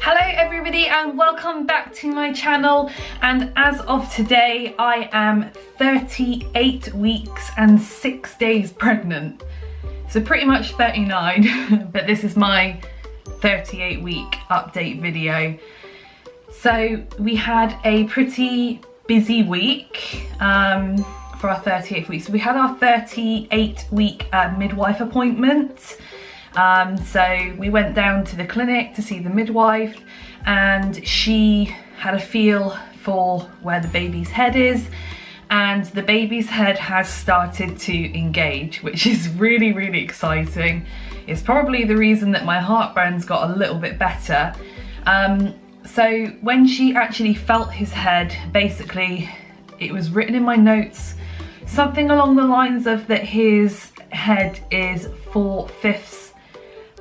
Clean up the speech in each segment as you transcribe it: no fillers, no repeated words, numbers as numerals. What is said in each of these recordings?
Hello everybody and welcome back to my channel, and as of today I am 38 weeks and 6 days pregnant. So pretty much 39 but this is my 38 week update video. So we had a pretty busy week for our 38 weeks. We had our 38 week midwife appointment. So we went down to the clinic to see the midwife, and she had a feel for where the baby's head is, and the baby's head has started to engage, which is really, really exciting. It's probably the reason that my heartburn's got a little bit better. So when she actually felt his head, basically it was written in my notes something along the lines of that his head is 4/5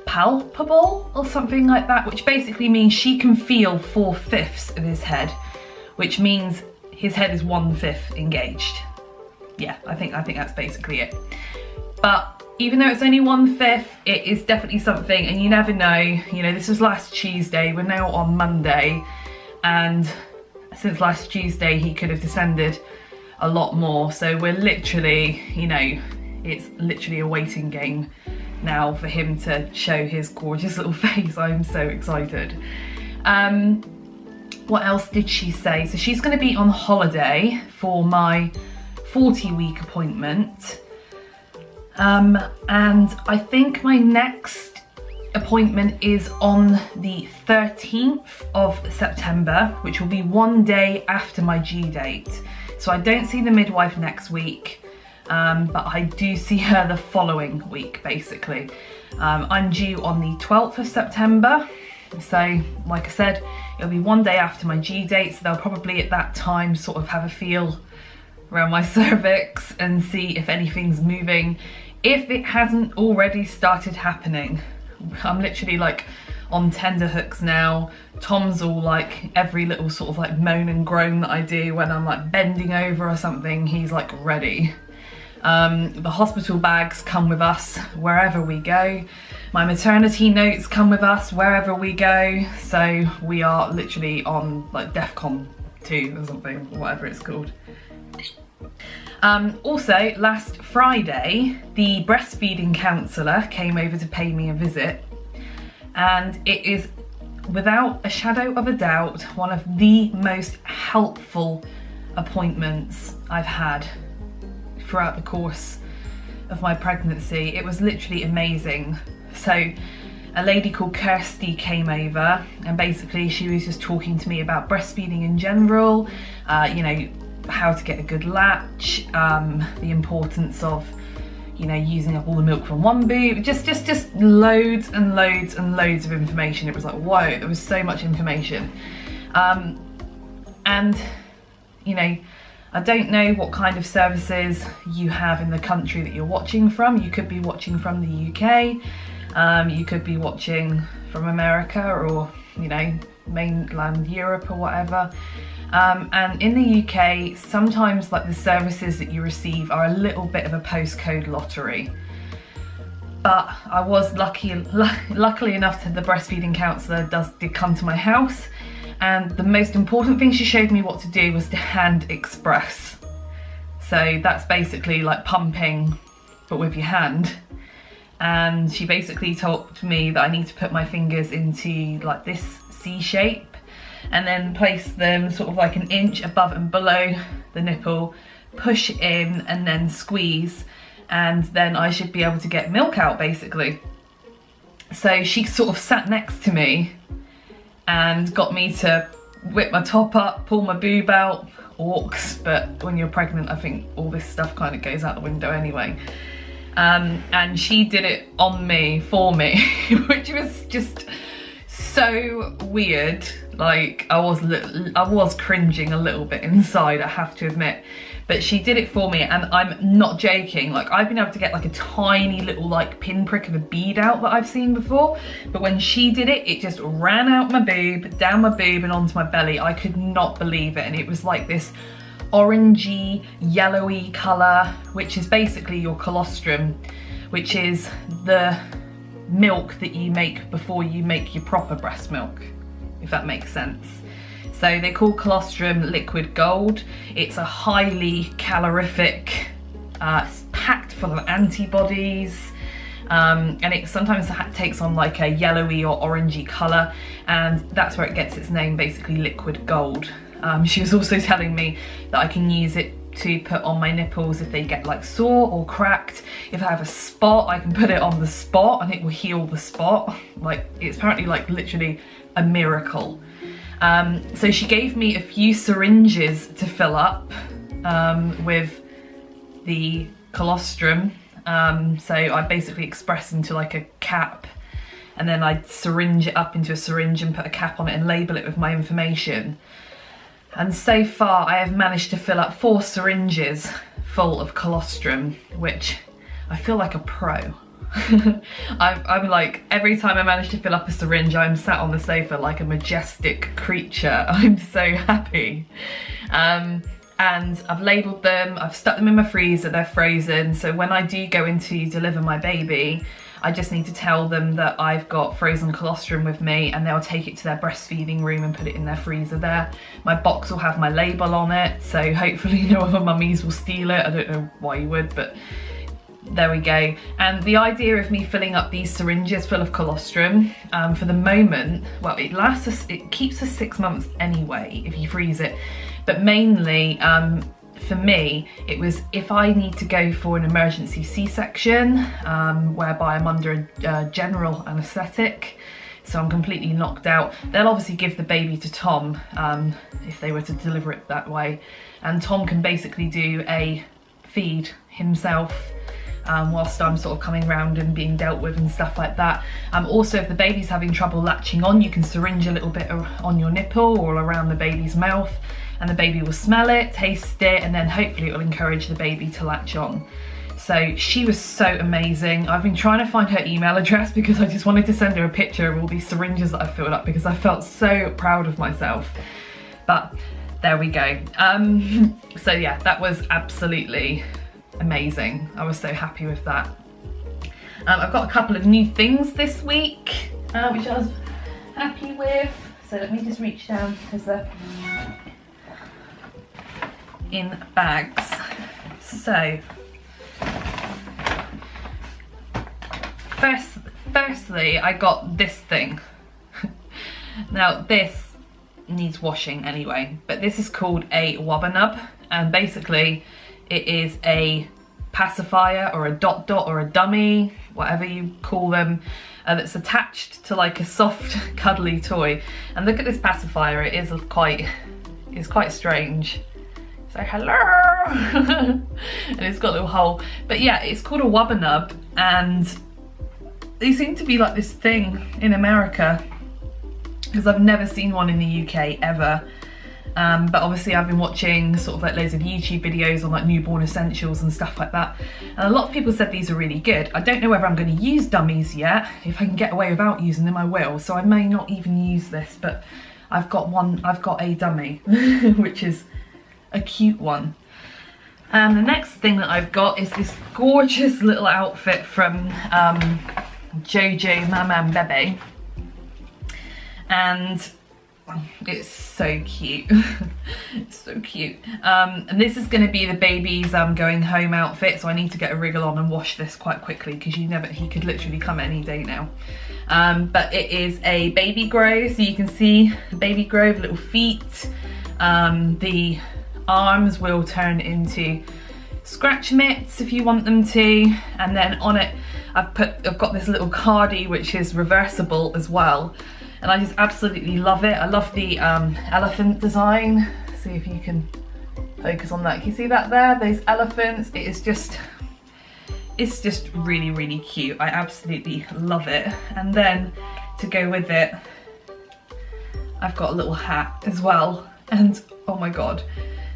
palpable or something like that, which basically means she can feel 4/5 of his head, which means his head is 1/5 engaged. Yeah, I think that's basically it. But even though it's only 1/5, it is definitely something, and you never know. You know, this was last Tuesday, we're now on Monday, and since last Tuesday he could have descended a lot more. So we're literally, you know, it's literally a waiting game now for him to show his gorgeous little face. I'm so excited. What else did she say? So she's going to be on holiday for my 40-week appointment, and I think my next appointment is on the 13th of September, which will be one day after my due date. So I don't see the midwife next week, but I do see her the following week, basically. I'm due on the 12th of September, so like I said, it'll be one day after my due date, so they'll probably at that time sort of have a feel around my cervix and see if anything's moving, if it hasn't already started happening. I'm literally like on tender hooks now. Tom's all like, every little sort of like moan and groan that I do when I'm like bending over or something, he's like ready. The hospital bags come with us wherever we go. My maternity notes come with us wherever we go. So we are literally on like DEFCON 2 or something, whatever it's called. Also, last Friday, the breastfeeding counsellor came over to pay me a visit, and it is without a shadow of a doubt one of the most helpful appointments I've had throughout the course of my pregnancy. It was literally amazing. So a lady called Kirsty came over, and basically she was just talking to me about breastfeeding in general, you know, how to get a good latch, the importance of, you know, using up all the milk from one boob, just loads and loads and loads of information. It was like, whoa, there was so much information. And you know, I don't know what kind of services you have in the country that you're watching from. You could be watching from the UK, you could be watching from America, or, you know, mainland Europe or whatever. And in the UK, sometimes like the services that you receive are a little bit of a postcode lottery. But I was luckily enough that the breastfeeding counsellor did come to my house, and the most important thing she showed me what to do was to hand express. So that's basically like pumping, but with your hand. And she basically told me that I need to put my fingers into like this C shape, and then place them sort of like an inch above and below the nipple, push it in and then squeeze, and then I should be able to get milk out, basically. So she sort of sat next to me and got me to whip my top up, pull my boob out, orcs, but when you're pregnant I think all this stuff kind of goes out the window anyway. And she did it on me, for me, which was just so weird. Like I was cringing a little bit inside, I have to admit, but she did it for me, and I'm not joking. Like I've been able to get like a tiny little like pinprick of a bead out that I've seen before, but when she did it, it just ran out my boob, down my boob and onto my belly. I could not believe it, and it was like this orangey, yellowy colour, which is basically your colostrum, which is the milk that you make before you make your proper breast milk. if that makes sense. So they call colostrum liquid gold. It's a highly calorific, packed full of antibodies, and it sometimes takes on like a yellowy or orangey colour, and that's where it gets its name, basically liquid gold. She was also telling me that I can use it to put on my nipples if they get like sore or cracked. If I have a spot, I can put it on the spot and it will heal the spot. Like, it's apparently like literally a miracle. So she gave me a few syringes to fill up with the colostrum. So I basically express into like a cap, and then I'd syringe it up into a syringe and put a cap on it and label it with my information. And so far I have managed to fill up 4 syringes full of colostrum, which I feel like a pro. I'm like, every time I manage to fill up a syringe, I'm sat on the sofa like a majestic creature. I'm so happy. And I've labelled them, I've stuck them in my freezer, they're frozen, so when I do go in to deliver my baby, I just need to tell them that I've got frozen colostrum with me, and they'll take it to their breastfeeding room and put it in their freezer there. My box will have my label on it, so hopefully no other mummies will steal it. I don't know why you would, but there we go. And the idea of me filling up these syringes full of colostrum, for the moment, well, it keeps us 6 months anyway if you freeze it, but mainly for me it was if I need to go for an emergency C-section, whereby I'm under a general anaesthetic, so I'm completely knocked out. They'll obviously give the baby to Tom if they were to deliver it that way, and Tom can basically do a feed himself whilst I'm sort of coming round and being dealt with and stuff like that. Also, if the baby's having trouble latching on, you can syringe a little bit on your nipple or around the baby's mouth, and the baby will smell it, taste it, and then hopefully it will encourage the baby to latch on. So she was so amazing. I've been trying to find her email address because I just wanted to send her a picture of all these syringes that I filled up, because I felt so proud of myself. But there we go. So yeah, that was absolutely amazing. I was so happy with that. I've got a couple of new things this week, which I was happy with. So let me just reach down because they're in bags. So firstly, I got this thing. Now this needs washing anyway, but this is called a wobber-nub, and basically it is a pacifier or a dot or a dummy, whatever you call them, that's attached to like a soft cuddly toy. And look at this pacifier, it is quite strange. So hello. And it's got a little hole, but yeah, it's called a wobber-nub, and they seem to be like this thing in America, because I've never seen one in the UK ever. But obviously I've been watching sort of like loads of YouTube videos on like newborn essentials and stuff like that, and a lot of people said these are really good. I don't know whether I'm going to use dummies yet. If I can get away without using them, I will, so I may not even use this, but I've got a dummy which is a cute one. And the next thing that I've got is this gorgeous little outfit from Jojo Maman Bebe, and it's so cute. It's so cute. And this is going to be the baby's going home outfit, so I need to get a wriggle on and wash this quite quickly, because he could literally come any day now. But it is a baby grow, so you can see the baby grow, little feet. The arms will turn into scratch mitts if you want them to, and then on it I've got this little cardie which is reversible as well, and I just absolutely love it. I love the elephant design. See if you can focus on that. Can you see that there? Those elephants. It's just really, really cute. I absolutely love it. And then to go with it, I've got a little hat as well. And oh my god,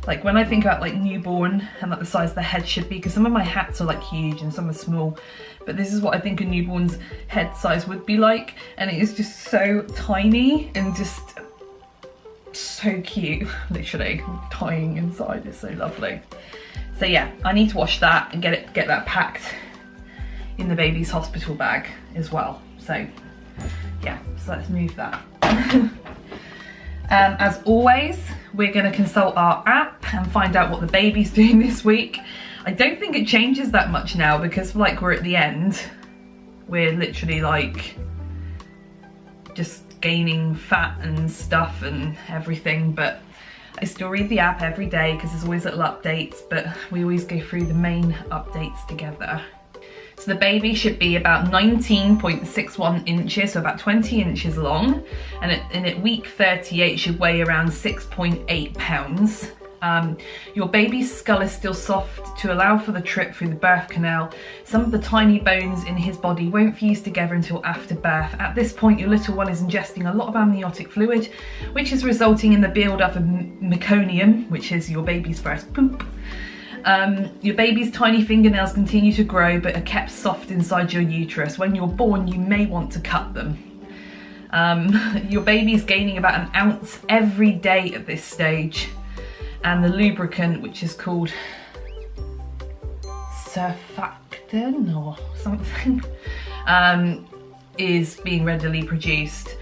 like when I think about like newborn and like the size the head should be, because some of my hats are like huge and some are small, but this is what I think a newborn's head size would be like, and it is just so tiny and just so cute. Literally dying inside, it's so lovely. So yeah, I need to wash that and get that packed in the baby's hospital bag as well. So yeah, so let's move that. As always, we're going to consult our app and find out what the baby's doing this week. I don't think it changes that much now because like we're at the end. We're literally like just gaining fat and stuff and everything, but I still read the app every day because there's always little updates, but we always go through the main updates together. So the baby should be about 19.61 inches, so about 20 inches long, and at week 38 should weigh around 6.8 pounds. Your baby's skull is still soft to allow for the trip through the birth canal. Some of the tiny bones in his body won't fuse together until after birth. At this point, your little one is ingesting a lot of amniotic fluid, which is resulting in the build-up of meconium, which is your baby's first poop. Your baby's tiny fingernails continue to grow but are kept soft inside your uterus. When you're born, you may want to cut them. Your baby's gaining about an ounce every day at this stage, and the lubricant, which is called surfactant or something, is being readily produced.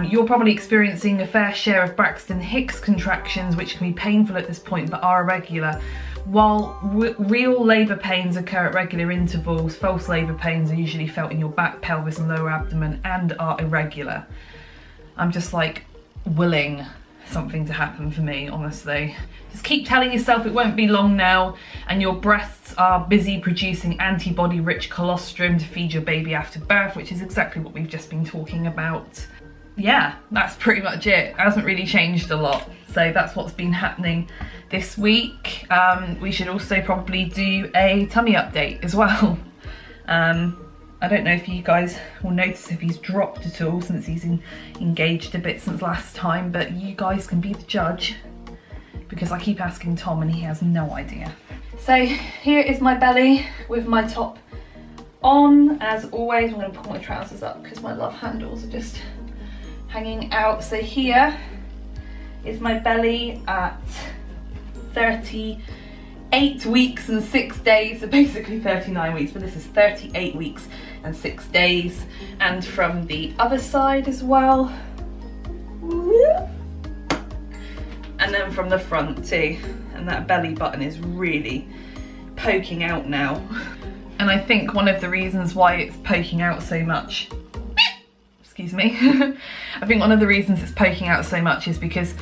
You're probably experiencing a fair share of Braxton Hicks contractions, which can be painful at this point but are irregular. While real labour pains occur at regular intervals, false labour pains are usually felt in your back, pelvis and lower abdomen and are irregular. I'm just like willing something to happen for me, honestly. Just keep telling yourself it won't be long now, and your breasts are busy producing antibody-rich colostrum to feed your baby after birth, which is exactly what we've just been talking about. Yeah, that's pretty much it. It hasn't really changed a lot. So that's what's been happening this week. We should also probably do a tummy update as well. I don't know if you guys will notice if he's dropped at all since he's engaged a bit since last time, but you guys can be the judge because I keep asking Tom and he has no idea. So here is my belly with my top on. As always, I'm going to pull my trousers up because my love handles are just hanging out. So here is my belly at 38 weeks and 6 days, so basically 39 weeks, but this is 38 weeks and 6 days. And from the other side as well, and then from the front too, and that belly button is really poking out now. And I think one of the reasons why it's poking out so much, excuse me, I think one of the reasons it's poking out so much is because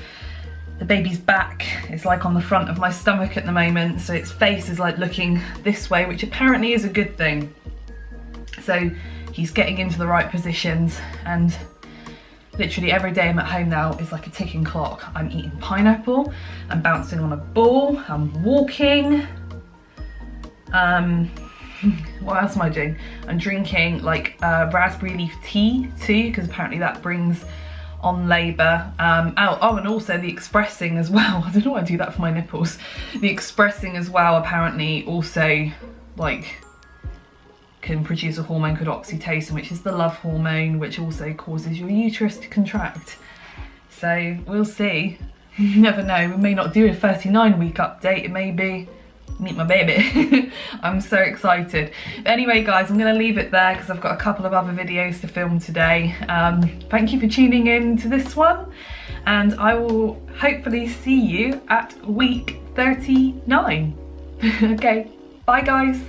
the baby's back is like on the front of my stomach at the moment, so its face is like looking this way, which apparently is a good thing. So he's getting into the right positions, and literally every day I'm at home now is like a ticking clock. I'm eating pineapple, I'm bouncing on a ball, I'm walking. What else am I doing? I'm drinking like raspberry leaf tea too, because apparently that brings on labour. Oh, and also the expressing as well. I don't know why I do that for my nipples. The expressing as well apparently also like can produce a hormone called oxytocin, which is the love hormone, which also causes your uterus to contract. So we'll see. You never know, we may not do a 39-week update, it may be meet my baby. I'm so excited. But anyway guys, I'm going to leave it there because I've got a couple of other videos to film today. Thank you for tuning in to this one, and I will hopefully see you at week 39. Okay, bye guys.